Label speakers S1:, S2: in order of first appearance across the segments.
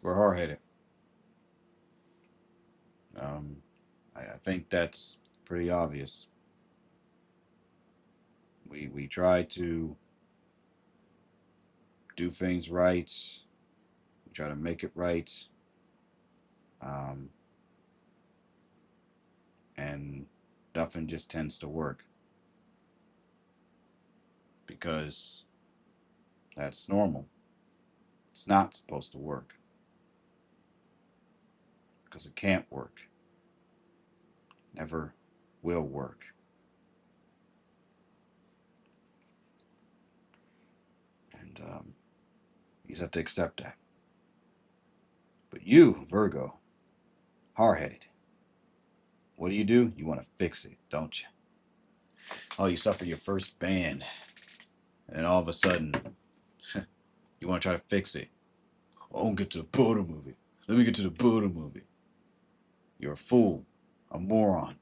S1: We're hard-headed. Um, I think that's pretty obvious. We try to do things right. We try to make it right, um, and nothing just tends to work because that's normal. It's not supposed to work because it can't work. Never will work. And you just have to accept that. But you, Virgo, hard-headed. What do? You want to fix it, don't you? Oh, you suffer your first ban, and then all of a sudden, you want to try to fix it. Oh, don't get to the bottom of it. Let me get to the bottom of it. You're a fool, a moron.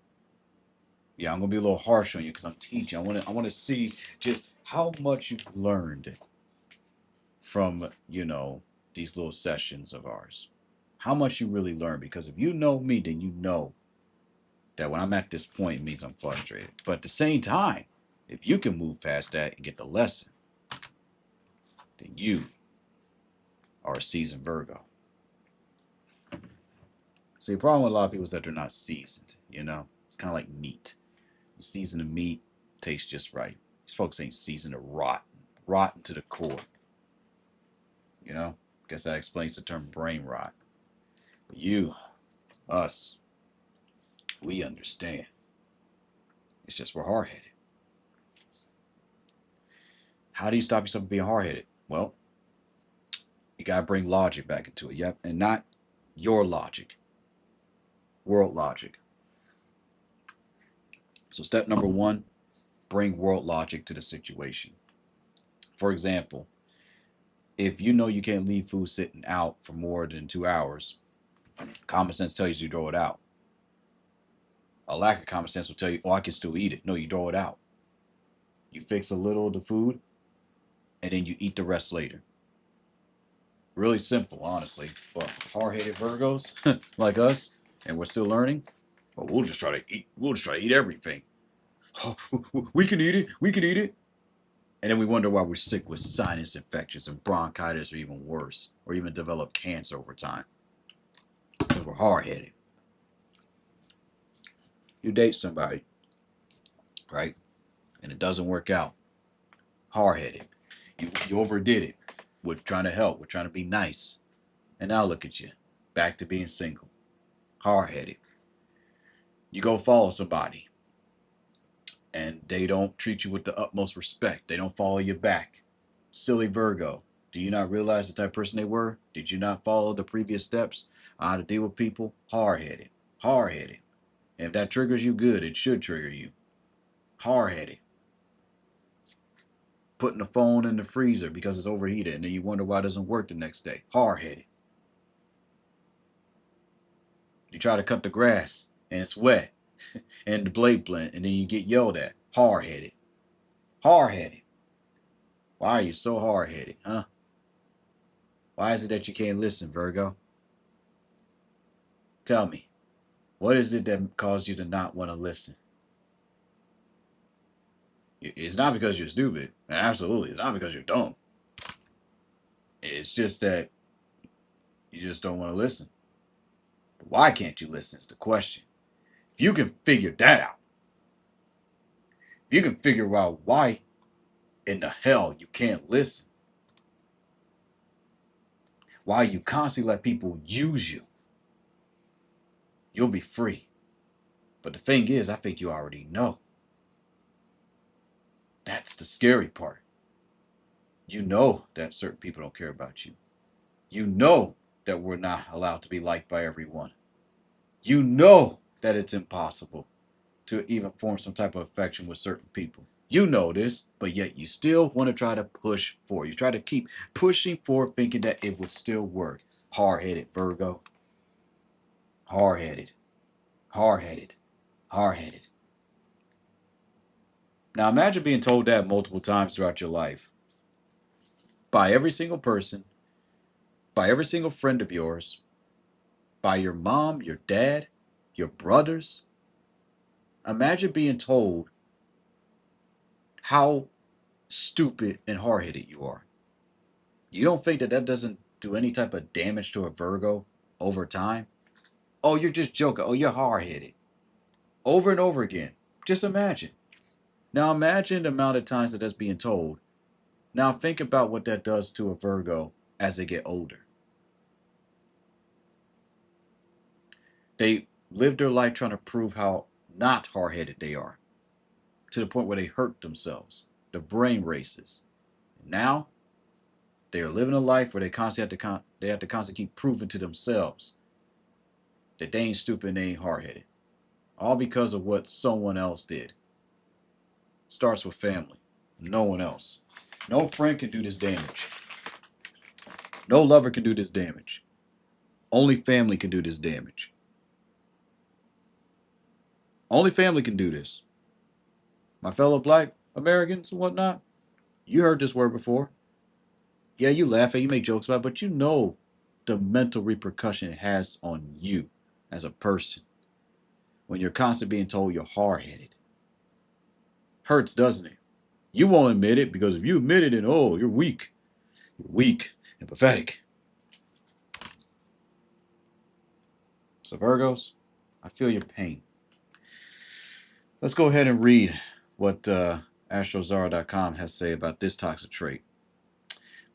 S1: Yeah, I'm gonna be a little harsh on you because I'm teaching. I want to see just how much you've learned from these little sessions of ours. How much you really learn, because if you know me, then you know that when I'm at this point, it means I'm frustrated. But at the same time, if you can move past that and get the lesson, then you are a seasoned Virgo. See, the problem with a lot of people is that they're not seasoned. It's kind of like meat. You season the meat, tastes just right. These folks ain't seasoned or rotten to the core. You know, guess that explains the term brain rot. But you, us, we understand. It's just we're hard headed. How do you stop yourself from being hard headed? Well, you gotta bring logic back into it. Yep, and not your logic, world logic. So step number one, bring world logic to the situation. For example, if you know you can't leave food sitting out for more than 2 hours, common sense tells you to throw it out. A lack of common sense will tell you, oh, I can still eat it. No, you throw it out. You fix a little of the food, and then you eat the rest later. Really simple, honestly. But hard-headed Virgos like us, and we're still learning. Well, we'll just try to eat. We'll just try to eat everything. Oh, we can eat it. We can eat it. And then we wonder why we're sick with sinus infections and bronchitis, or even worse, or even develop cancer over time. Because we're hard-headed. You date somebody, right? And it doesn't work out. Hard-headed. You overdid it. We're trying to help. We're trying to be nice. And now look at you. Back to being single. Hard-headed. You go follow somebody, and they don't treat you with the utmost respect. They don't follow you back. Silly Virgo. Do you not realize the type of person they were? Did you not follow the previous steps on how to deal with people? Hard-headed. Hard-headed. And if that triggers you, good. It should trigger you. Hard-headed. Putting the phone in the freezer because it's overheated, and then you wonder why it doesn't work the next day. Hard-headed. You try to cut the grass, and it's wet, and the blade blunt, and then you get yelled at. Hard-headed. Hard-headed. Why are you so hard-headed, huh? Why is it that you can't listen, Virgo? Tell me, what is it that caused you to not want to listen? It's not because you're stupid. Absolutely. It's not because you're dumb. It's just that you just don't want to listen. But why can't you listen is the question. If you can figure that out, if you can figure out why in the hell you can't listen, why you constantly let people use you, you'll be free. But the thing is, I think you already know. That's the scary part. You know that certain people don't care about you. You know that we're not allowed to be liked by everyone. You know that it's impossible to even form some type of affection with certain people. You know this, but yet you still want to try to push for it. You try to keep pushing for thinking that it would still work. Hard-headed, Virgo. Hard-headed. Hard-headed. Hard-headed. Now imagine being told that multiple times throughout your life by every single person, by every single friend of yours, by your mom, your dad, your brothers. Imagine being told how stupid and hard headed you are. You don't think that that doesn't do any type of damage to a Virgo over time? Oh, you're just joking. Oh, you're hard headed. Over and over again. Just imagine. Now imagine the amount of times that that's being told. Now think about what that does to a Virgo as they get older. They live their life trying to prove how not hard headed they are, to the point where they hurt themselves. The brain races. Now they are living a life where they constantly have to constantly keep proving to themselves that they ain't stupid and they ain't hard headed. All because of what someone else did. Starts with family. No one else. No friend can do this damage. No lover can do this damage. Only family can do this damage. Only family can do this. My fellow black Americans and whatnot, you heard this word before. Yeah, you laugh at it, you make jokes about it, but you know the mental repercussion it has on you as a person when you're constantly being told you're hard headed. Hurts, doesn't it? You won't admit it because if you admit it, then oh, you're weak. You're weak and pathetic. So, Virgos, I feel your pain. Let's go ahead and read what astrozara.com has to say about this toxic trait.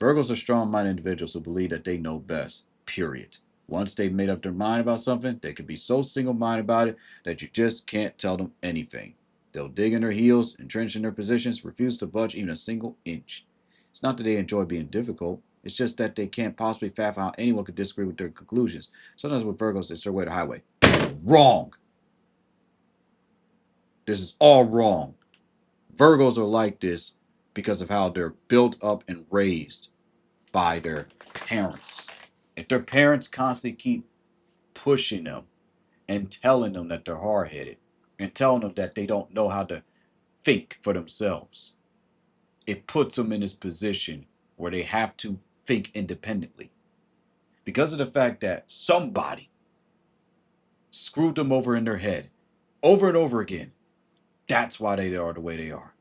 S1: Virgos are strong-minded individuals who believe that they know best, period. Once they've made up their mind about something, they can be so single-minded about it that you just can't tell them anything. They'll dig in their heels, entrench in their positions, refuse to budge even a single inch. It's not that they enjoy being difficult. It's just that they can't possibly fathom how anyone could disagree with their conclusions. Sometimes with Virgos, it's their way to highway. Wrong. This is all wrong. Virgos are like this because of how they're built up and raised by their parents. If their parents constantly keep pushing them and telling them that they're hard-headed and telling them that they don't know how to think for themselves, it puts them in this position where they have to think independently. Because of the fact that somebody screwed them over in their head over and over again, that's why they are the way they are.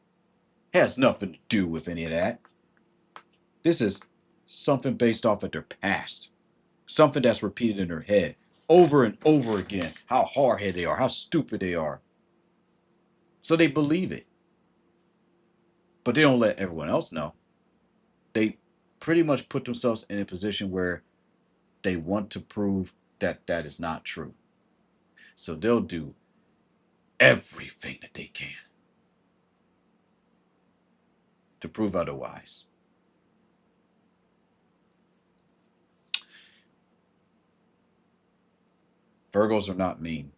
S1: It has nothing to do with any of that. This is something based off of their past. Something that's repeated in their head over and over again. How hard-headed they are, how stupid they are. So they believe it. But they don't let everyone else know. They pretty much put themselves in a position where they want to prove that that is not true. So they'll do everything that they can to prove otherwise. Virgos are not mean.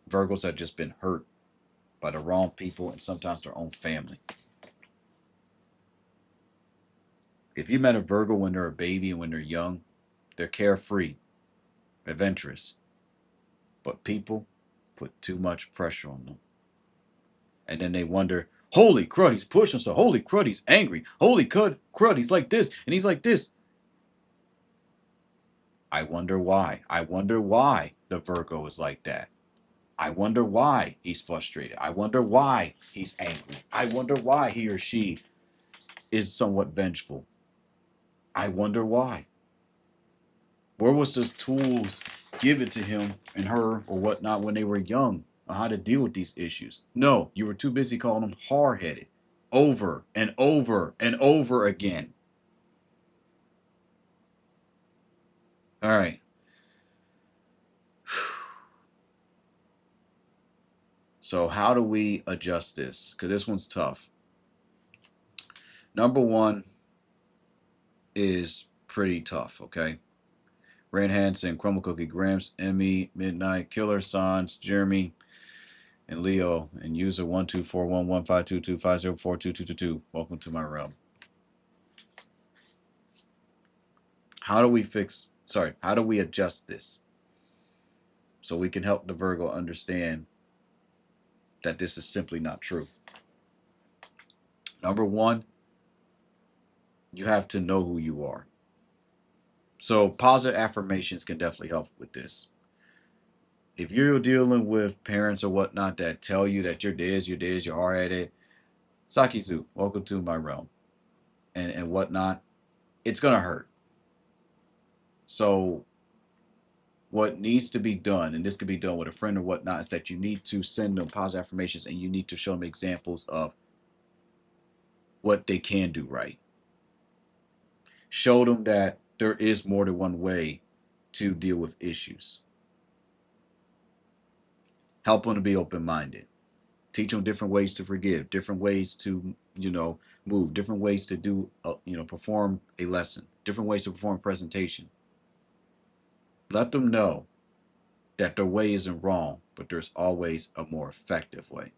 S1: Virgos have just been hurt by the wrong people and sometimes their own family. If you met a Virgo when they're a baby and when they're young, they're carefree, adventurous. But people put too much pressure on them. And then they wonder, holy crud, he's pushing so. Holy crud, he's angry. Holy crud, he's like this and he's like this. I wonder why. I wonder why the Virgo is like that. I wonder why he's frustrated. I wonder why he's angry. I wonder why he or she is somewhat vengeful. I wonder why. Where was those tools given to him and her or whatnot when they were young on how to deal with these issues? No, you were too busy calling them hard-headed over and over and over again. All right. So how do we adjust this? Because this one's tough. Number one is pretty tough, okay? Rain Hansen, Crumble Cookie, Gramps, Emmy, Midnight, Killer, Sans, Jeremy, and Leo, and user 124115225042222. Welcome to my realm. How do we adjust this so we can help the Virgo understand that this is simply not true? Number one, you have to know who you are. So positive affirmations can definitely help with this. If you're dealing with parents or whatnot that tell you that you're this, you're hard headed, Sakizu, welcome to my realm, and whatnot, it's gonna hurt. So what needs to be done, and this could be done with a friend or whatnot, is that you need to send them positive affirmations and you need to show them examples of what they can do right. Show them that there is more than one way to deal with issues. Help them to be open minded. Teach them different ways to forgive, different ways to, move, different ways to do, perform a lesson, different ways to perform a presentation. Let them know that their way isn't wrong, but there's always a more effective way.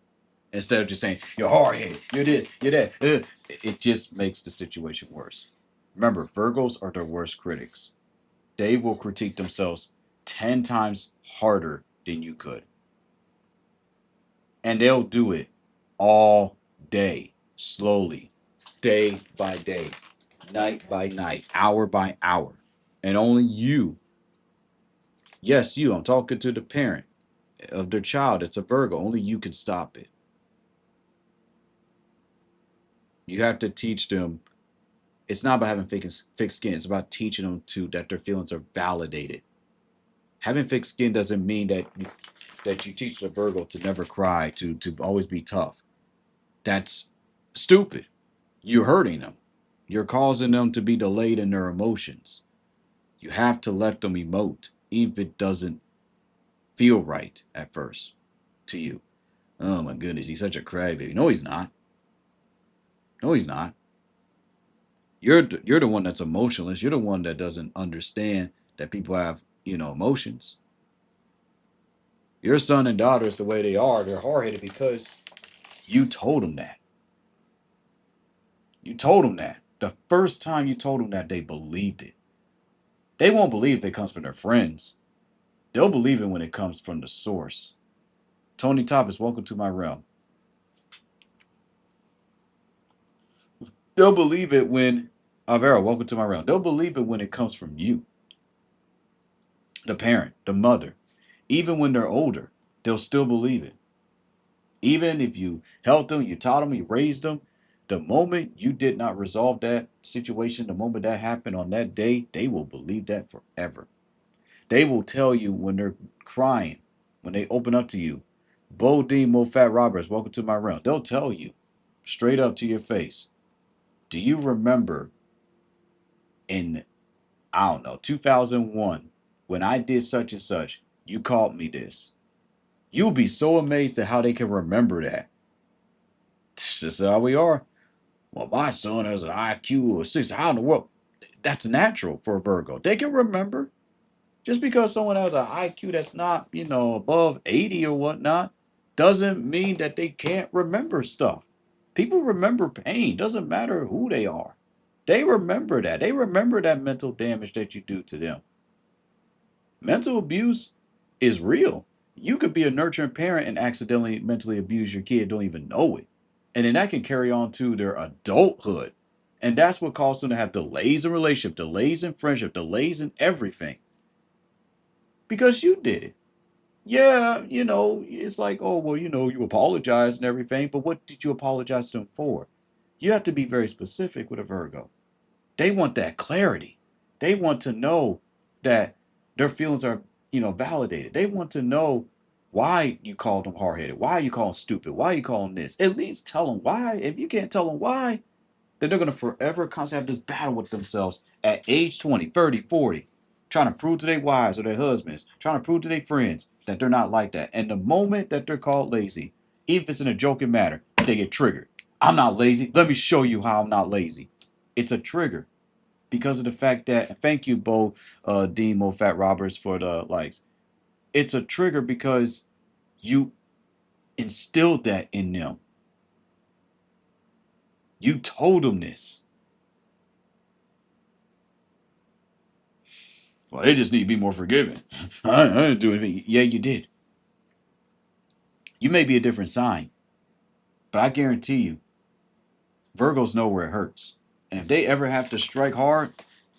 S1: Instead of just saying, you're hard headed, you're this, you're that, it just makes the situation worse. Remember, Virgos are their worst critics. They will critique themselves 10 times harder than you could. And they'll do it all day, slowly, day by day, night by night, hour by hour. And only you, yes, you, I'm talking to the parent of their child, it's a Virgo, only you can stop it. You have to teach them. It's not about having thick skin. It's about teaching them that their feelings are validated. Having thick skin doesn't mean that you teach the Virgo to never cry, to always be tough. That's stupid. You're hurting them. You're causing them to be delayed in their emotions. You have to let them emote, even if it doesn't feel right at first to you. Oh my goodness, he's such a crybaby. No, he's not. No, he's not. You're the one that's emotionless. You're the one that doesn't understand that people have, emotions. Your son and daughter is the way they are. They're hard headed because you told them that. You told them that. The first time you told them that, they believed it. They won't believe if it comes from their friends. They'll believe it when it comes from the source. Tony Toppis, welcome to my realm. They'll believe it when Avera, welcome to my realm. They'll believe it when it comes from you, the parent, the mother. Even when they're older, they'll still believe it. Even if you helped them, you taught them, you raised them, the moment you did not resolve that situation, the moment that happened on that day, they will believe that forever. They will tell you when they're crying, when they open up to you, Bo D Mo Fat Roberts, welcome to my realm. They'll tell you straight up to your face, do you remember in, I don't know, 2001, when I did such and such, you called me this? You'll be so amazed at how they can remember that. This is how we are. Well, my son has an IQ of 6. How in the world? That's natural for a Virgo. They can remember. Just because someone has an IQ that's not, above 80 or whatnot, doesn't mean that they can't remember stuff. People remember pain. Doesn't matter who they are. They remember that. They remember that mental damage that you do to them. Mental abuse is real. You could be a nurturing parent and accidentally mentally abuse your kid, don't even know it. And then that can carry on to their adulthood. And that's what causes them to have delays in relationship, delays in friendship, delays in everything. Because you did it. Yeah, it's like, oh, well, you apologize and everything, but what did you apologize to them for? You have to be very specific with a Virgo. They want that clarity. They want to know that their feelings are, validated. They want to know why you called them hard-headed, why you call them stupid, why you call them this. At least tell them why. If you can't tell them why, then they're going to forever constantly have this battle with themselves at age 20, 30, 40, trying to prove to their wives or their husbands, trying to prove to their friends that they're not like that. And the moment that they're called lazy, even if it's in a joking matter, they get triggered. I'm not lazy. Let me show you how I'm not lazy. It's a trigger because of the fact that, thank you, Bo Dean Mo Fat Roberts, for the likes. It's a trigger because you instilled that in them. You told them this. Well, they just need to be more forgiving. I didn't do anything. Yeah, you did. You may be a different sign, but I guarantee you, Virgos know where it hurts. And if they ever have to strike hard,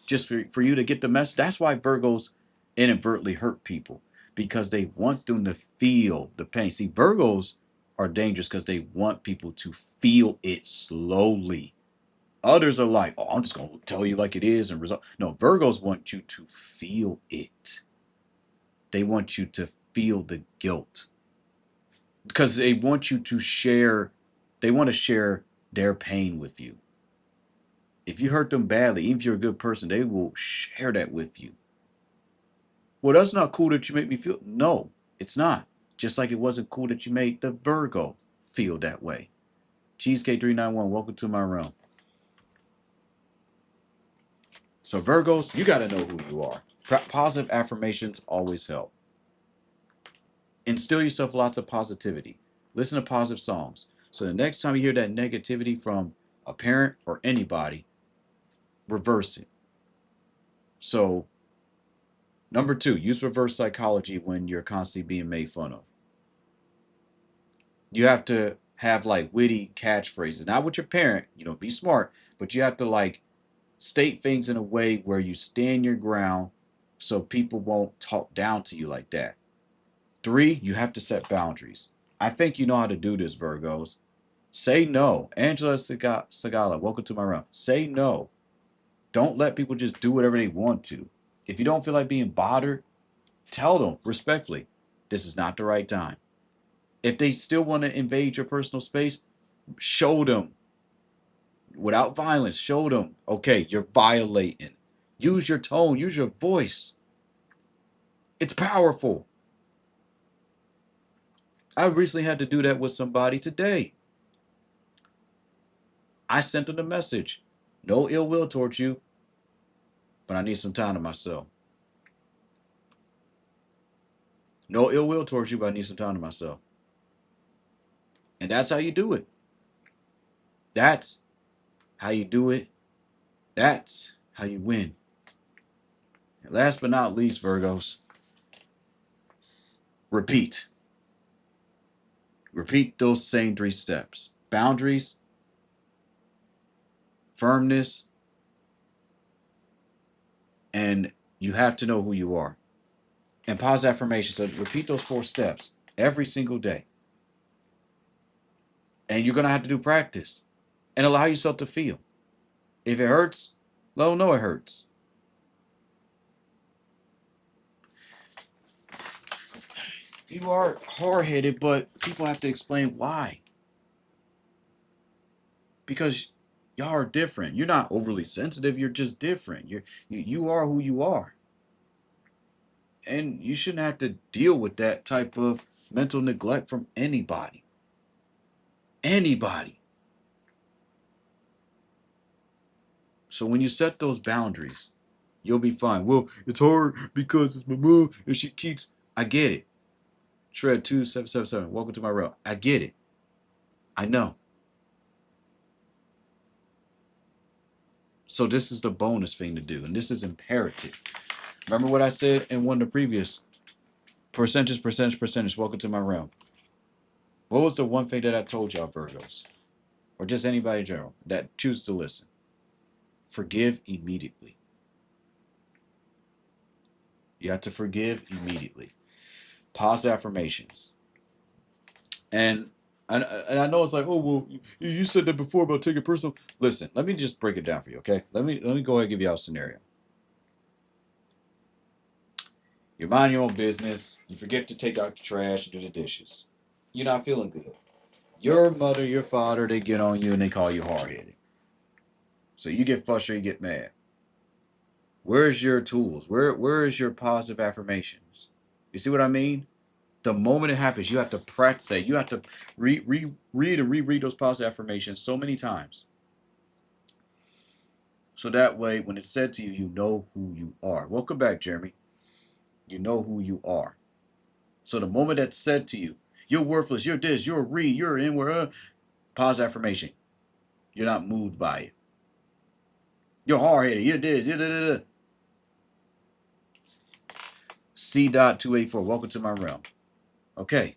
S1: just for you to get the message. That's why Virgos inadvertently hurt people, because they want them to feel the pain. See, Virgos are dangerous because they want people to feel it slowly. Others are like, oh, I'm just going to tell you like it is and result. No, Virgos want you to feel it. They want you to feel the guilt because they want you to share. They want to share their pain with you. If you hurt them badly, even if you're a good person, they will share that with you. Well, that's not cool that you make me feel. No, it's not. Just like it wasn't cool that you made the Virgo feel that way. Cheesecake 391, welcome to my realm. So Virgos, you got to know who you are. Positive affirmations always help. Instill yourself lots of positivity. Listen to positive songs. So the next time you hear that negativity from a parent or anybody, reverse it. So, number 2, use reverse psychology when you're constantly being made fun of. You have to have like witty catchphrases. Not with your parent, be smart, but you have to like state things in a way where you stand your ground so people won't talk down to you like that. 3, you have to set boundaries. I think you know how to do this, Virgos. Say no. Angela Sagala, welcome to my realm. Say no. Don't let people just do whatever they want to. If you don't feel like being bothered, tell them respectfully, this is not the right time. If they still want to invade your personal space, show them. Without violence, show them, okay, you're violating. Use your tone, use your voice. It's powerful. I recently had to do that with somebody today. I sent them a message. No ill will towards you, but I need some time to myself. No ill will towards you, but I need some time to myself. And that's how you do it. That's how you do it. That's how you win. And last but not least, Virgos, repeat. Repeat those same 3 steps. Boundaries, firmness, and you have to know who you are. And positive affirmation. So repeat those 4 steps every single day. And you're going to have to do practice and allow yourself to feel. If it hurts, let them know it hurts. You are hard-headed, but people have to explain why. Because y'all are different. You're not overly sensitive. You're just different. You are who you are. And you shouldn't have to deal with that type of mental neglect from anybody. Anybody. So when you set those boundaries, you'll be fine. Well, it's hard because it's my mom and she keeps. I get it. Shred 2777. Welcome to my realm. I get it. I know. So this is the bonus thing to do, and this is imperative. Remember what I said in one of the previous percentage. Welcome to my realm. What was the one thing that I told y'all, Virgos, or just anybody in general that chooses to listen? Forgive immediately. You have to forgive immediately. Positive affirmations. And I know it's like, oh, well, you said that before about taking personal. Listen, let me just break it down for you, okay? Let me go ahead and give you a scenario. You mind your own business. You forget to take out the trash and do the dishes. You're not feeling good. Your mother, your father, they get on you and they call you hard-headed. So you get frustrated, you get mad. Where's your tools? Where is your positive affirmations? You see what I mean? The moment it happens, you have to practice it. You have to read and reread those positive affirmations so many times. So that way, when it's said to you, you know who you are. Welcome back, Jeremy. You know who you are. So the moment that's said to you, you're worthless, you're this, you're a read, you're in where, positive affirmation. You're not moved by it. You're hard-headed, you're this, you're da. C.284, welcome to my realm. Okay,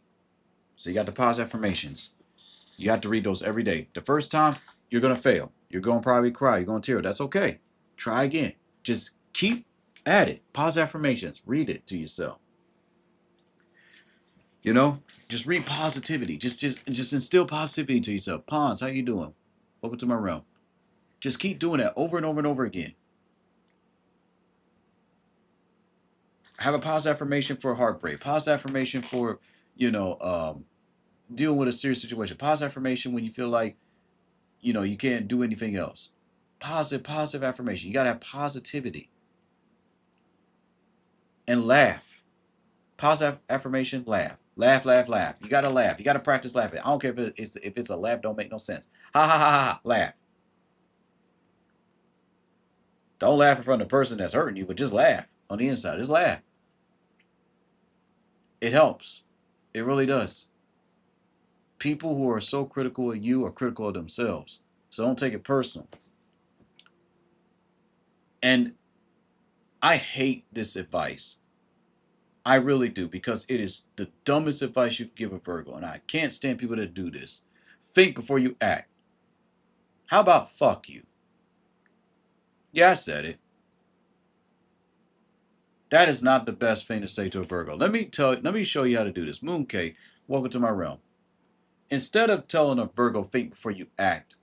S1: so you got the positive affirmations. You have to read those every day. The first time, you're going to fail. You're going to probably cry. You're going to tear. That's okay. Try again. Just keep at it. Positive affirmations. Read it to yourself. You know, just read positivity. Just instill positivity to yourself. Pons, how you doing? Welcome to my realm. Just keep doing that over and over and over again. Have a positive affirmation for heartbreak. Positive affirmation for, dealing with a serious situation. Positive affirmation when you feel like, you can't do anything else. Positive affirmation. You gotta have positivity. And laugh. Positive affirmation, laugh. Laugh, laugh, laugh. You gotta laugh. You gotta practice laughing. I don't care if it's a laugh, don't make no sense. Ha ha ha ha. Laugh. Don't laugh in front of the person that's hurting you, but just laugh on the inside. Just laugh. It helps. It really does. People who are so critical of you are critical of themselves. So don't take it personal. And I hate this advice. I really do, because it is the dumbest advice you can give a Virgo. And I can't stand people that do this. Think before you act. How about fuck you? Yeah, I said it. That is not the best thing to say to a Virgo. Let me show you how to do this. Moon K, welcome to my realm. Instead of telling a Virgo think before you act,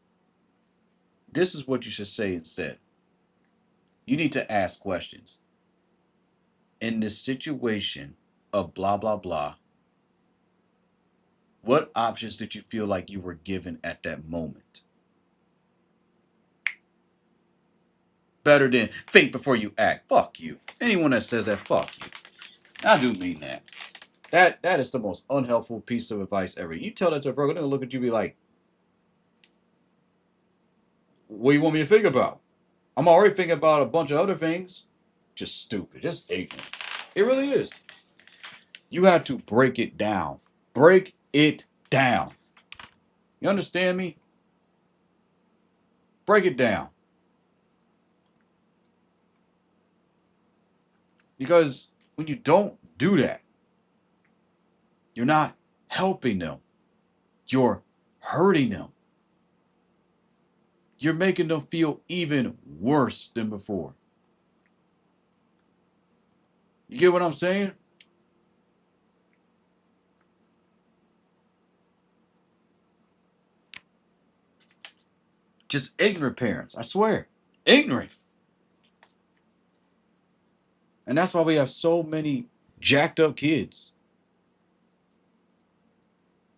S1: this is what you should say instead. You need to ask questions. In this situation of blah blah blah, what options did you feel like you were given at that moment? Better than think before you act. Fuck you. Anyone that says that, fuck you. I do mean that. That is the most unhelpful piece of advice ever. You tell that to a Virgo, they're gonna look at you and be like, what do you want me to think about? I'm already thinking about a bunch of other things. Just stupid. Just ignorant. It really is. You have to break it down. Break it down. You understand me? Break it down. Because when you don't do that, you're not helping them. You're hurting them. You're making them feel even worse than before. You get what I'm saying? Just ignorant parents, I swear. Ignorant. And that's why we have so many jacked up kids.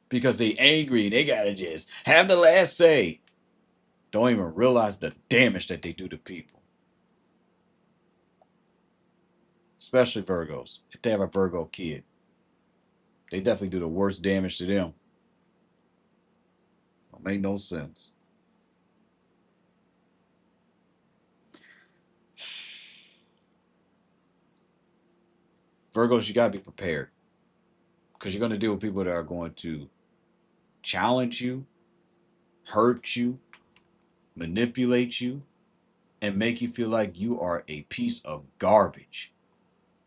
S1: Because they angry and they gotta just have the last say. Don't even realize the damage that they do to people. Especially Virgos. If they have a Virgo kid, they definitely do the worst damage to them. Don't make no sense. Virgos, you gotta be prepared. Because you're gonna deal with people that are going to challenge you, hurt you, manipulate you, and make you feel like you are a piece of garbage.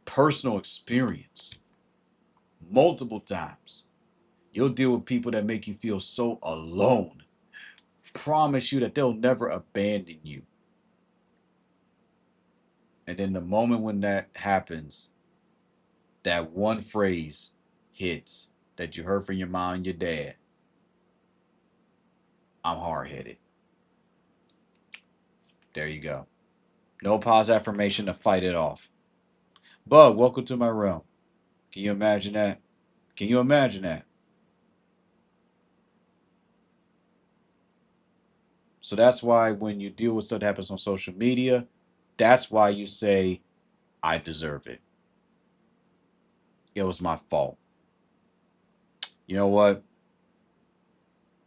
S1: Personal experience. Multiple times. You'll deal with people that make you feel so alone. Promise you that they'll never abandon you. And then the moment when that happens, that one phrase hits that you heard from your mom and your dad. I'm hard-headed. There you go. No positive affirmation to fight it off. Bug, welcome to my realm. Can you imagine that? Can you imagine that? So that's why when you deal with stuff that happens on social media, that's why you say, I deserve it. It was my fault. You know what?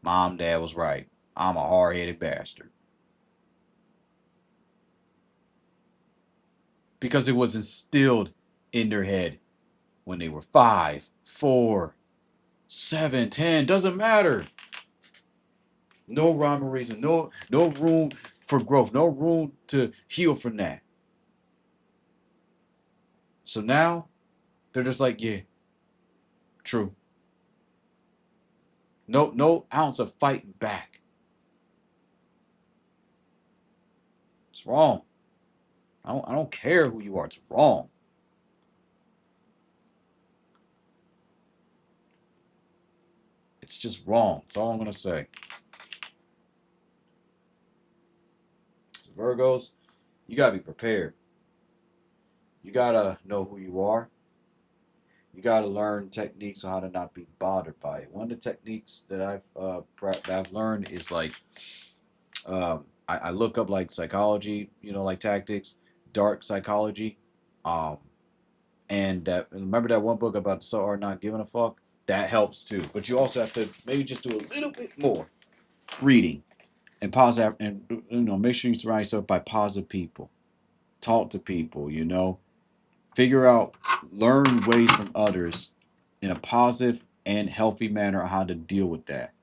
S1: Mom, dad was right. I'm a hard-headed bastard. Because it was instilled in their head when they were 5, 4, 7, 10. Doesn't matter. No rhyme or reason. No room for growth. No room to heal from that. So now they're just like, yeah, true. No ounce of fighting back. It's wrong. I don't care who you are. It's wrong. It's just wrong. That's all I'm gonna say. Virgos, you gotta be prepared. You gotta know who you are. You gotta learn techniques on how to not be bothered by it. One of the techniques that I've learned is like I look up like psychology, like tactics, dark psychology, um, and remember that one book about the so art not giving a fuck. That helps too. But you also have to maybe just do a little bit more reading and positive, and make sure you surround yourself by positive people. Talk to people. Figure out, learn ways from others in a positive and healthy manner on how to deal with that.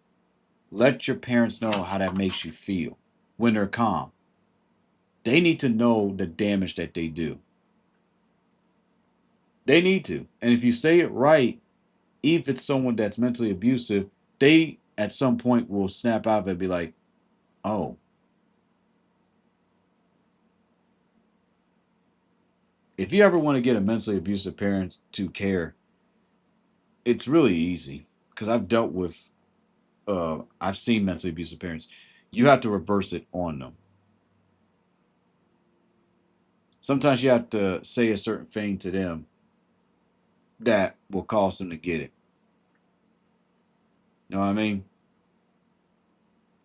S1: Let your parents know how that makes you feel when they're calm. They need to know the damage that they do. They need to. And if you say it right, if it's someone that's mentally abusive, they at some point will snap out of it and be like, oh, if you ever want to get a mentally abusive parent to care, it's really easy because I've seen mentally abusive parents. You have to reverse it on them. Sometimes you have to say a certain thing to them that will cause them to get it. You know what I mean?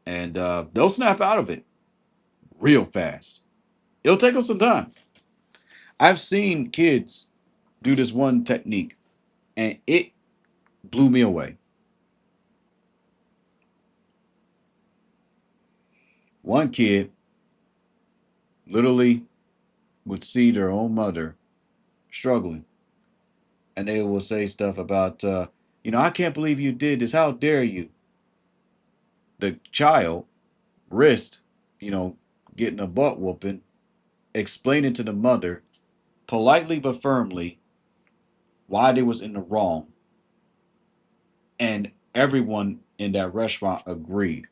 S1: And they'll snap out of it real fast. It'll take them some time. I've seen kids do this one technique, and it blew me away. One kid literally would see their own mother struggling, and they will say stuff about, I can't believe you did this. How dare you? The child risked, you know, getting a butt whooping, explaining to the mother politely but firmly why they was in the wrong, and everyone in that restaurant agreed.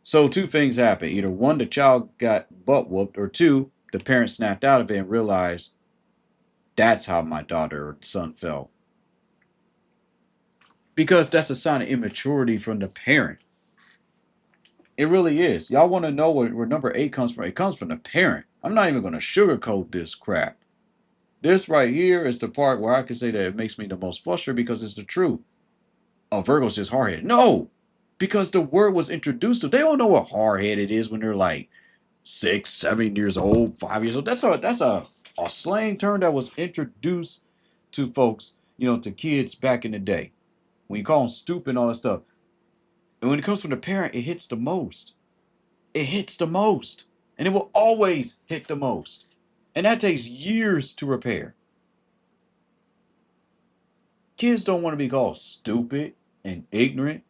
S1: So two things happened. Either one, the child got butt whooped, or two, the parent snapped out of it and realized that's how my daughter or son felt. Because that's a sign of immaturity from the parent. It really is. Y'all want to know where number 8 comes from? It comes from the parent. I'm not even going to sugarcoat this crap. This right here is the part where I can say that it makes me the most frustrated because it's the truth. Oh, Virgo's just hard headed. No, because the word was introduced to them. They don't know what hard headed is when they're like 6, 7 years old, 5 years old. That's a slang term that was introduced to folks, to kids back in the day. When you call them stupid and all that stuff. And when it comes from the parent, it hits the most. It hits the most. And it will always hit the most. And that takes years to repair. Kids don't want to be called stupid and ignorant.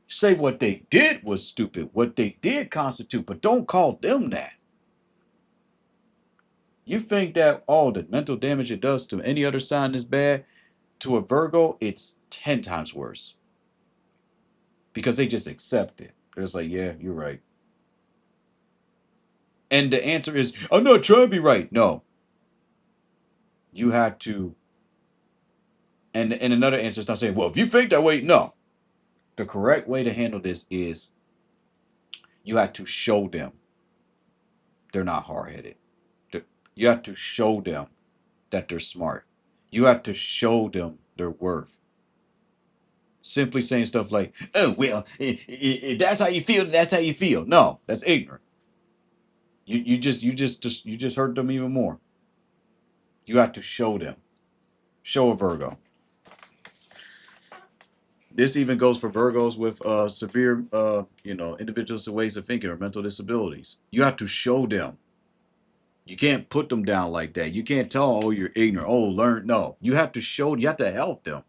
S1: Say what they did was stupid. What they did constitute, but don't call them that. You think that the mental damage it does to any other sign is bad? To a Virgo, it's 10 times worse. Because they just accept it. They're just like, yeah, you're right. And the answer is, I'm not trying to be right. No. You have to. And another answer is not saying, well, if you think that way, no. The correct way to handle this is you have to show them they're not hard headed. You have to show them that they're smart. You have to show them their worth. Simply saying stuff like, "Oh well, if that's how you feel, that's how you feel." No, that's ignorant. You just hurt them even more. You have to show them. Show a Virgo. This even goes for Virgos with severe, individuals with ways of thinking or mental disabilities. You have to show them. You can't put them down like that. You can't tell, oh, you're ignorant. Oh, learn. No, you have to show. You have to help them.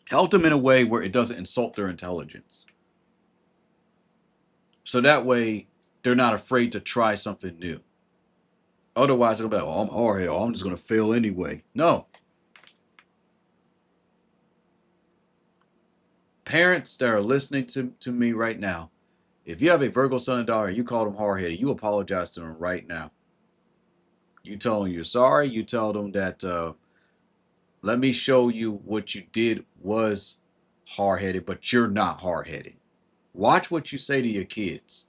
S1: Help them in a way where it doesn't insult their intelligence. So that way, they're not afraid to try something new. Otherwise, they'll be like, oh, I'm hard headed. Oh, I'm just going to fail anyway. No. Parents that are listening to me right now, If you have a Virgo son and daughter and you call them hard-headed, you apologize to them right now. You tell them you're sorry. You tell them that, let me show you what you did was hard-headed, but you're not hard-headed. Watch what you say to your kids.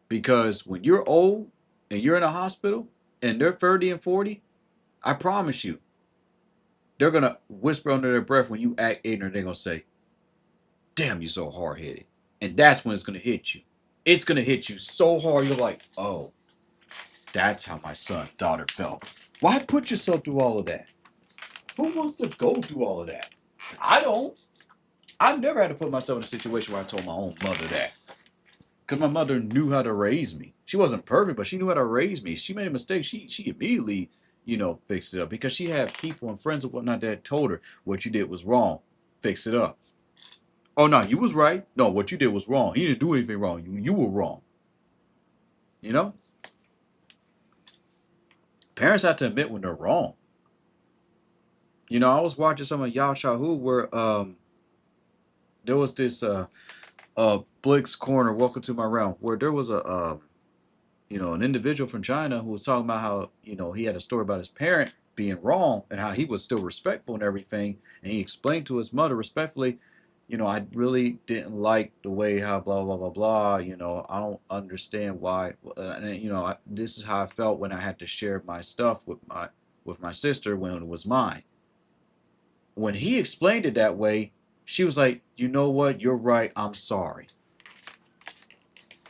S1: Because when you're old and you're in a hospital and they're 30 and 40, I promise you, they're going to whisper under their breath when you act ignorant. They're going to say, damn, you're so hard-headed. And that's when it's going to hit you. It's going to hit you so hard, you're like, oh, that's how my son, daughter felt. Why put yourself through all of that? Who wants to go through all of that? I don't. I've never had to put myself in a situation where I told my own mother that. Because my mother knew how to raise me. She wasn't perfect, but she knew how to raise me. She made a mistake. She immediately, fixed it up. Because she had people and friends and whatnot that told her what you did was wrong. Fix it up. Oh, no, you was right. No, what you did was wrong. You didn't do anything wrong. You were wrong. You know? Parents have to admit when they're wrong. I was watching some of Yao Shahu where there was this Blick's Corner, Welcome to My Realm, where there was an individual from China who was talking about how, he had a story about his parent being wrong and how he was still respectful and everything. And he explained to his mother respectfully, I really didn't like the way how blah, blah, blah, blah, I don't understand why. And, this is how I felt when I had to share my stuff with my sister when it was mine. When he explained it that way, she was like, you know what? You're right. I'm sorry.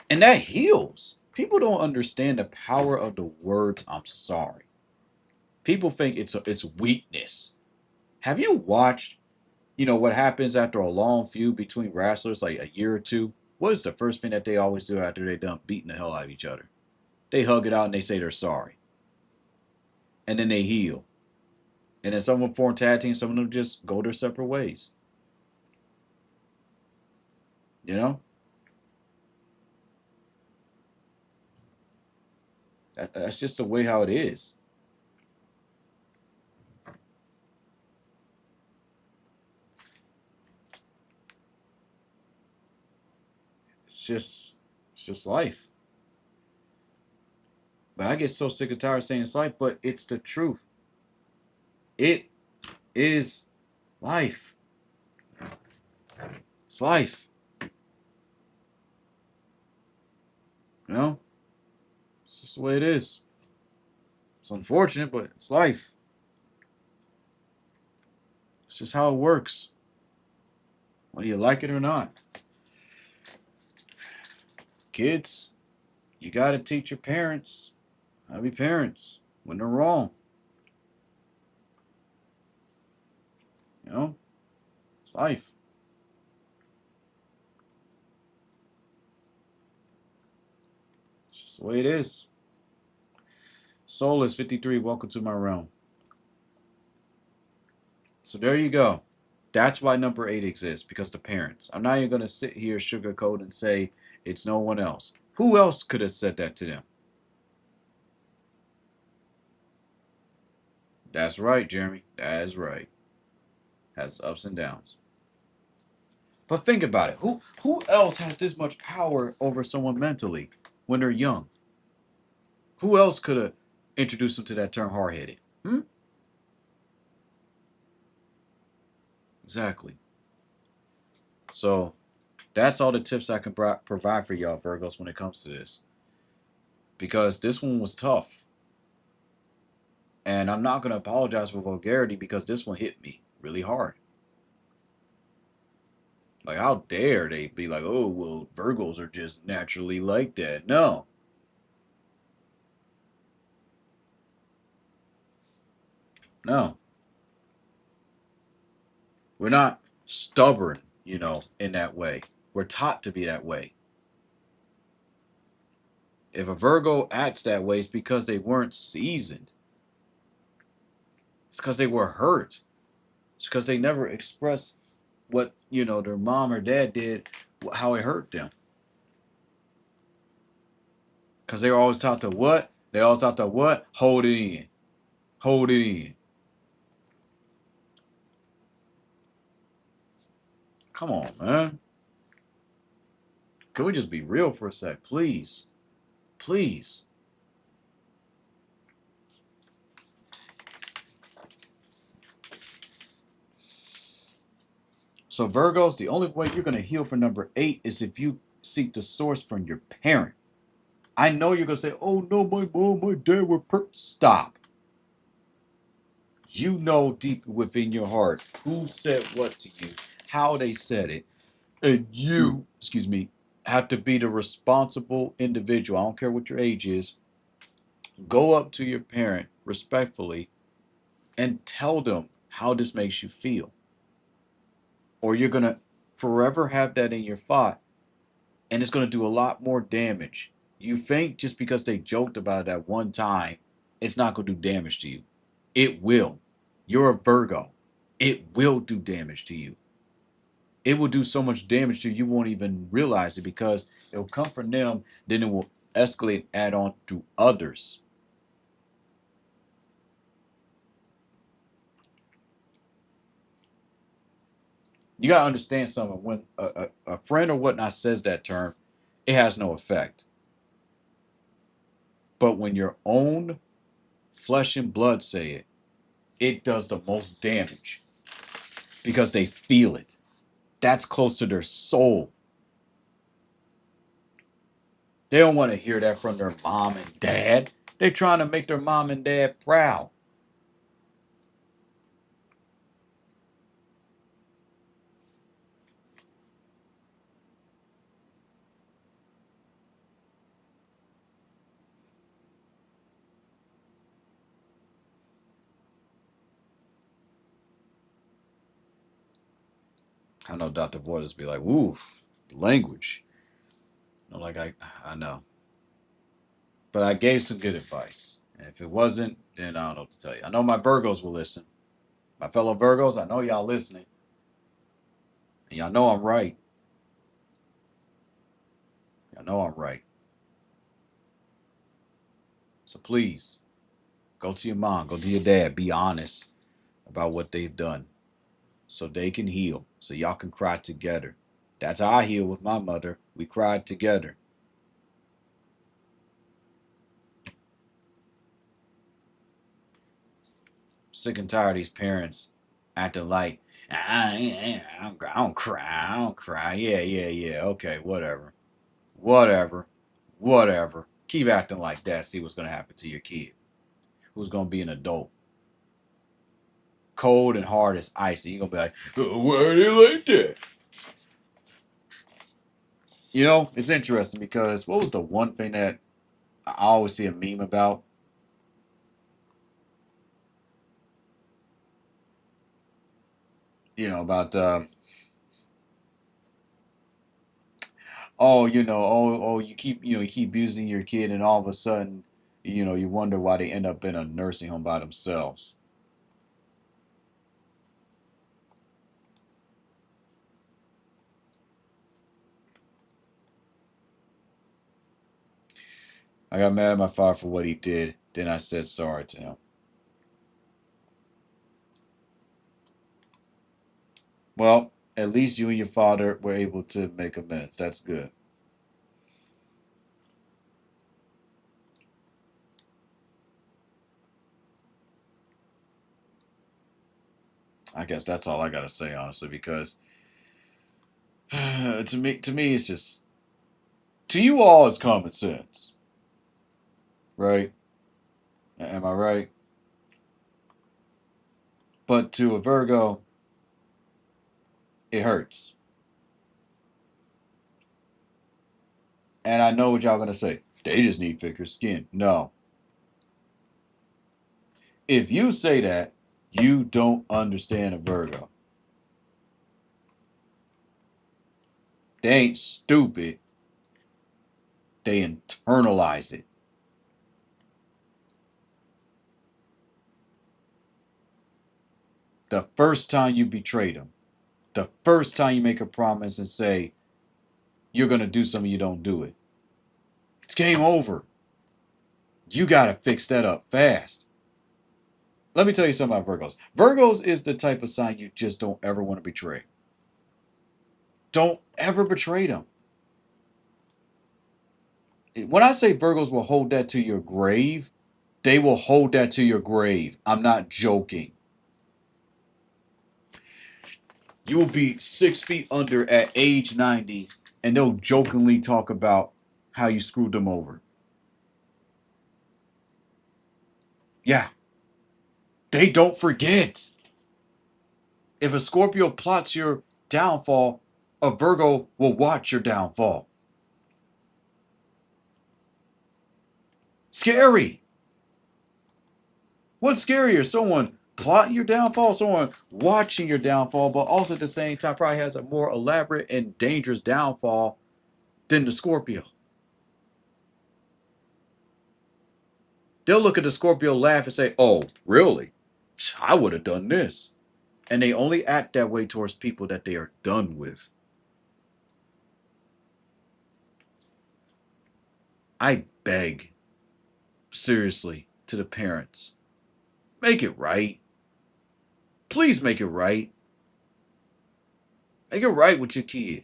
S1: And that heals. People don't understand the power of the words I'm sorry. People think it's weakness. Have you watched, what happens after a long feud between wrestlers, like a year or two? What is the first thing that they always do after they're done beating the hell out of each other? They hug it out and they say they're sorry. And then they heal. And then some of them form tag teams, some of them just go their separate ways. You know? That's just the way how it is. It's just life. But I get so sick and tired of saying it's life, but it's the truth. It is life. It's life. It's just the way it is. It's unfortunate, but it's life. It's just how it works. Whether you like it or not. Kids, you got to teach your parents how to be parents when they're wrong. It's life. It's just the way it is. Soulless 53, welcome to my realm. So there you go. That's why number 8 exists, because the parents. I'm not even going to sit here sugarcoat and say it's no one else. Who else could have said that to them? That's right, Jeremy. That is right. Has ups and downs. But think about it. Who else has this much power over someone mentally when they're young? Who else could have introduced them to that term hard-headed? Exactly. So that's all the tips I can provide for y'all, Virgos, when it comes to this. Because this one was tough. And I'm not going to apologize for vulgarity because this one hit me really hard. Like, how dare they be like, oh, well, Virgos are just naturally like that. No. No. We're not stubborn, in that way. We're taught to be that way. If a Virgo acts that way, it's because they weren't seasoned. It's because they were hurt. It's because they never expressed what, their mom or dad did, how it hurt them. Because they were always taught to what? They always taught to what? Hold it in. Hold it in. Come on, man. Can we just be real for a sec, please? Please. So Virgos, the only way you're going to heal for number 8 is if you seek the source from your parent. I know you're going to say, oh no, my mom, my dad were Stop. You know deep within your heart who said what to you, how they said it, and you, excuse me, have to be the responsible individual. I don't care what your age is. Go up to your parent respectfully and tell them how this makes you feel. Or you're going to forever have that in your thought, and it's going to do a lot more damage. You think just because they joked about it at one time, it's not going to do damage to you. It will. You're a Virgo. It will do damage to you. It will do so much damage to you, you won't even realize it because it will come from them, then it will escalate, add on to others. You got to understand something. When a friend or whatnot says that term, it has no effect. But when your own flesh and blood say it, it does the most damage because they feel it. That's close to their soul. They don't want to hear that from their mom and dad. They're trying to make their mom and dad proud. I know Dr. Voiders be like, woof, language. I'm like, I know. But I gave some good advice. And if it wasn't, then I don't know what to tell you. I know my Virgos will listen. My fellow Virgos, I know y'all listening. And y'all know I'm right. Y'all know I'm right. So please, go to your mom, go to your dad, be honest about what they've done so they can heal, so y'all can cry together. That's how I heal with my mother. We cried together. Sick and tired of these parents acting like, I don't cry, I don't cry. Yeah. Okay, whatever. Whatever. Whatever. Keep acting like that. See what's going to happen to your kid, who's going to be an adult. Cold and hard as ice. You're going to be like, oh, why are they like that? You know, it's interesting because what was the one thing that I always see a meme about? You know, about, oh, you keep abusing your kid, and all of a sudden, you wonder why they end up in a nursing home by themselves. I got mad at my father for what he did. Then I said sorry to him. Well, at least you and your father were able to make amends. That's good. I guess that's all I gotta say, honestly, because to me, it's just to you all, it's common sense, right? Am I right? But to a Virgo, it hurts. And I know what y'all gonna say. They just need thicker skin. No. If you say that, you don't understand a Virgo. They ain't stupid. They internalize it. The first time you betray them, the first time you make a promise and say you're gonna do something, you don't do it. It's game over. You gotta fix that up fast. Let me tell you something about Virgos. Virgos is the type of sign you just don't ever want to betray. Don't ever betray them. When I say Virgos will hold that to your grave, they will hold that to your grave. I'm not joking. You will be 6 feet under at age 90, and they'll jokingly talk about how you screwed them over. Yeah, they don't forget. If a Scorpio plots your downfall, a Virgo will watch your downfall. Scary. What's scarier? Someone plotting your downfall, someone watching your downfall, but also at the same time probably has a more elaborate and dangerous downfall than the Scorpio. They'll look at the Scorpio, laugh, and say, "Oh, really? I would have done this." And they only act that way towards people that they are done with. I beg, seriously, to the parents, make it right. Please make it right. Make it right with your kid.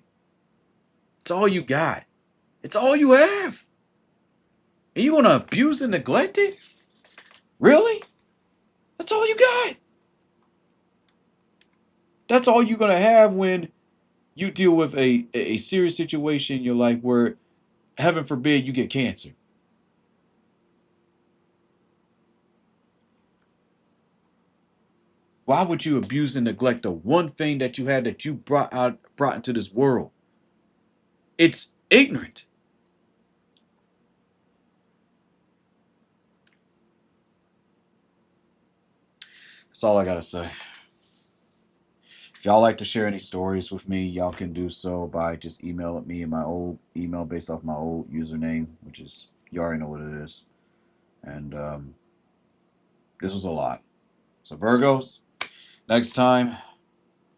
S1: It's all you got. It's all you have. And you want to abuse and neglect it? Really? That's all you got. That's all you're going to have when you deal with a serious situation in your life where, heaven forbid, you get cancer. Why would you abuse and neglect the one thing that you had that you brought into this world? It's ignorant. That's all I gotta say. If y'all like to share any stories with me, y'all can do so by just emailing me in my old email based off my old username, which is, you already know what it is. And this was a lot. So Virgos, next time,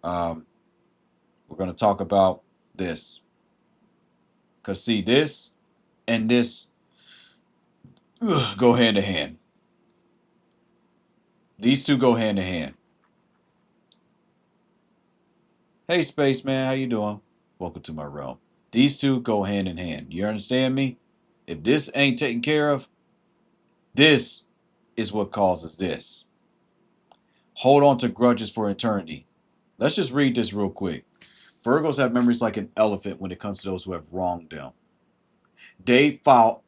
S1: um, we're gonna talk about this. Cause see, this and this go hand in hand. These two go hand in hand. Hey, spaceman, how you doing? Welcome to my realm. These two go hand in hand. You understand me? If this ain't taken care of, this is what causes this. Hold on to grudges for eternity. Let's just read this real quick. Virgos have memories like an elephant when it comes to those who have wronged them. They file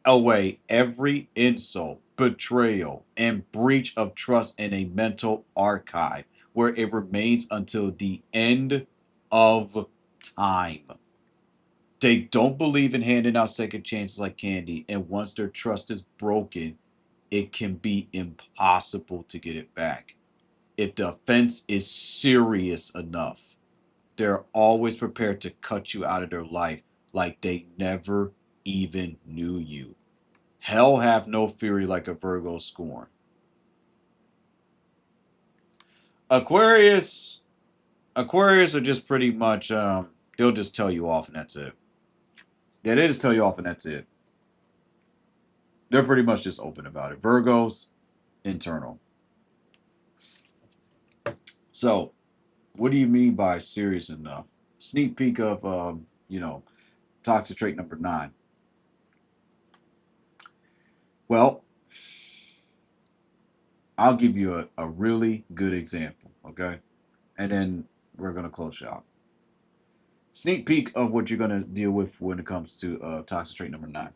S1: away every insult, betrayal, and breach of trust in a mental archive where it remains until the end of time. They don't believe in handing out second chances like candy, and once their trust is broken, it can be impossible to get it back. If the offense is serious enough, they're always prepared to cut you out of their life like they never even knew you. Hell have no fury like a Virgo scorn. Aquarius, Aquarius are just pretty much, they'll just tell you off and that's it. Yeah, they just tell you off and that's it. They're pretty much just open about it. Virgos, internal. So, what do you mean by serious enough? Sneak peek of, toxic trait number 9. Well, I'll give you a really good example, okay? And then we're going to close shop. Sneak peek of what you're going to deal with when it comes to toxic trait number 9.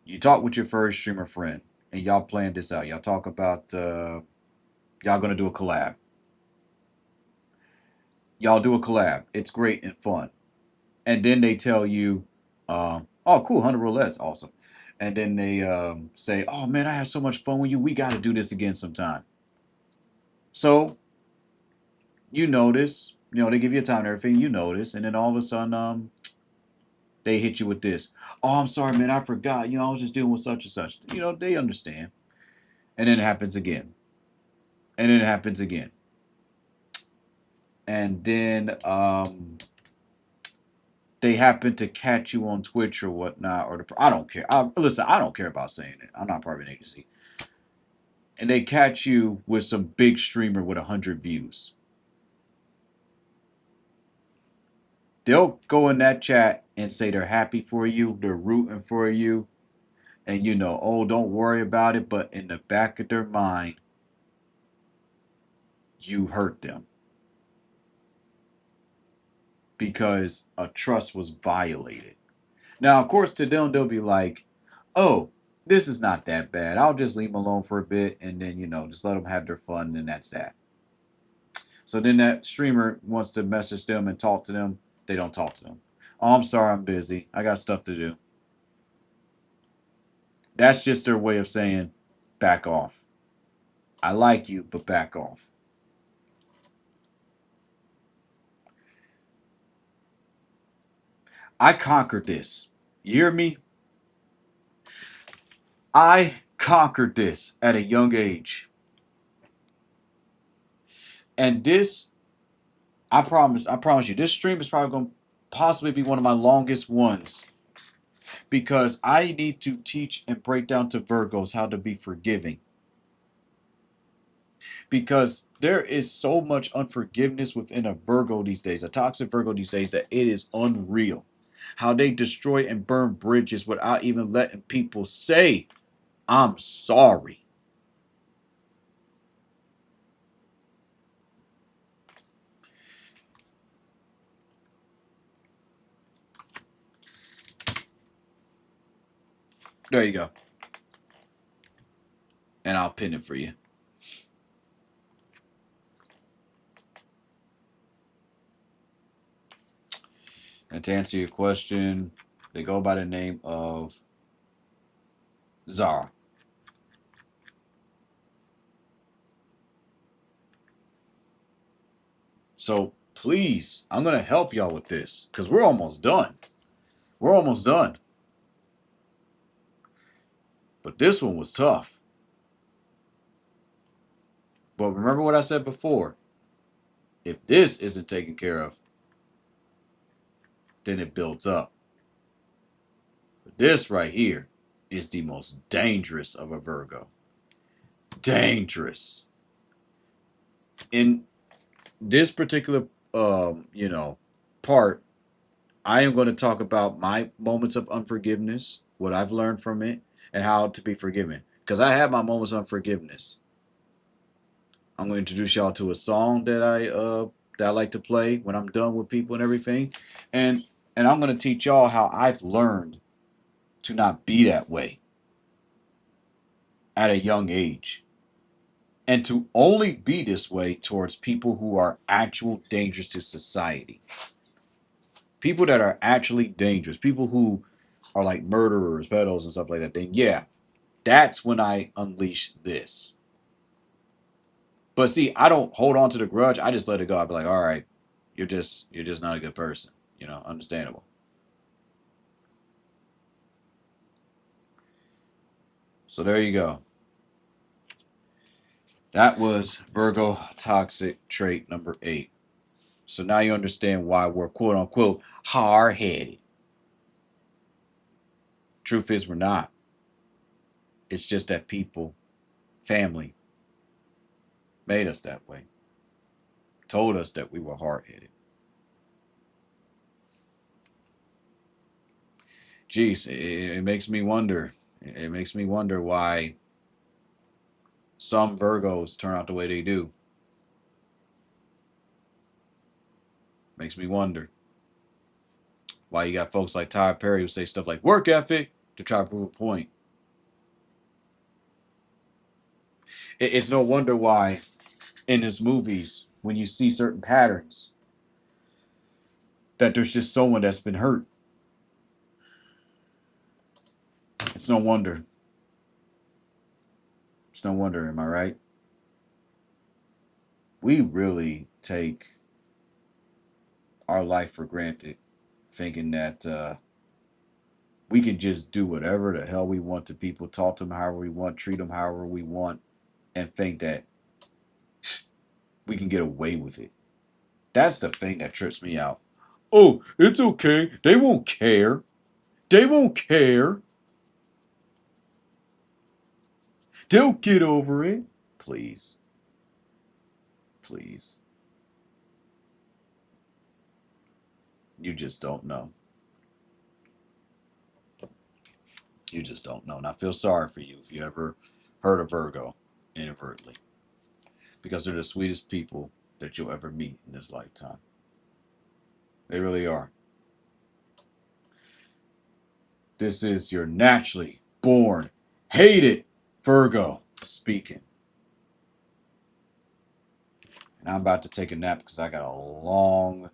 S1: You talk with your first streamer friend, and y'all plan this out. Y'all talk about y'all going to do a collab. Y'all do a collab. It's great and fun. And then they tell you, oh, cool, 100 roulettes, awesome. And then they say, oh man, I had so much fun with you. We got to do this again sometime. So you notice, they give you a time and everything. You notice, and then all of a sudden, they hit you with this. Oh, I'm sorry, man, I forgot. I was just dealing with such and such. They understand. And then it happens again. And then it happens again. And then they happen to catch you on Twitch or whatnot, or I don't care. Listen, I don't care about saying it. I'm not part of an agency. And they catch you with some big streamer with 100 views. They'll go in that chat and say they're happy for you, they're rooting for you, and oh, don't worry about it. But in the back of their mind, you hurt them because a trust was violated. Now, of course, to them, they'll be like, oh, this is not that bad. I'll just leave them alone for a bit and then, just let them have their fun and that's that. So then that streamer wants to message them and talk to them. They don't talk to them. Oh, I'm sorry, I'm busy. I got stuff to do. That's just their way of saying, back off. I like you, but back off. I conquered this. You hear me? I conquered this at a young age. And this, I promise you, this stream is probably going to possibly be one of my longest ones because I need to teach and break down to Virgos how to be forgiving. Because there is so much unforgiveness within a Virgo these days, a toxic Virgo these days, that it is unreal. How they destroy and burn bridges without even letting people say, I'm sorry. There you go. And I'll pin it for you. And to answer your question, they go by the name of Zara. So please, I'm going to help y'all with this because we're almost done. We're almost done. But this one was tough. But remember what I said before. If this isn't taken care of, then it builds up. But this right here is the most dangerous of a Virgo. Dangerous. In this particular part, I am going to talk about my moments of unforgiveness, what I've learned from it, and how to be forgiven. Because I have my moments of unforgiveness. I'm going to introduce y'all to a song that I like to play when I'm done with people and everything, and I'm going to teach y'all how I've learned to not be that way at a young age, and to only be this way towards people who are actual dangers to society. People that are actually dangerous, people who are like murderers, pedos, and stuff like that. Then yeah, that's when I unleash this. But see, I don't hold on to the grudge. I just let it go. I'd be like, all right, you're just not a good person. Understandable. So there you go. That was Virgo Toxic Trait number 8. So now you understand why we're quote unquote hard headed. Truth is, we're not. It's just that people, family, made us that way, told us that we were hard headed. Geez, it makes me wonder. It makes me wonder why some Virgos turn out the way they do. Makes me wonder why you got folks like Tyler Perry who say stuff like work ethic to try to prove a point. It's no wonder why in his movies, when you see certain patterns, that there's just someone that's been hurt. It's no wonder. It's no wonder, am I right? We really take our life for granted, thinking that we can just do whatever the hell we want to people, talk to them however we want, treat them however we want, and think that we can get away with it. That's the thing that trips me out. Oh, it's okay. They won't care. They won't care. They'll get over it. Please. Please. You just don't know. You just don't know. And I feel sorry for you if you ever hurt a Virgo inadvertently, because they're the sweetest people that you'll ever meet in this lifetime. They really are. This is your naturally born hated Virgo speaking. And I'm about to take a nap because I got a long,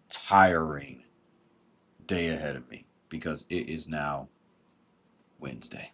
S1: tiring day ahead of me because it is now Wednesday.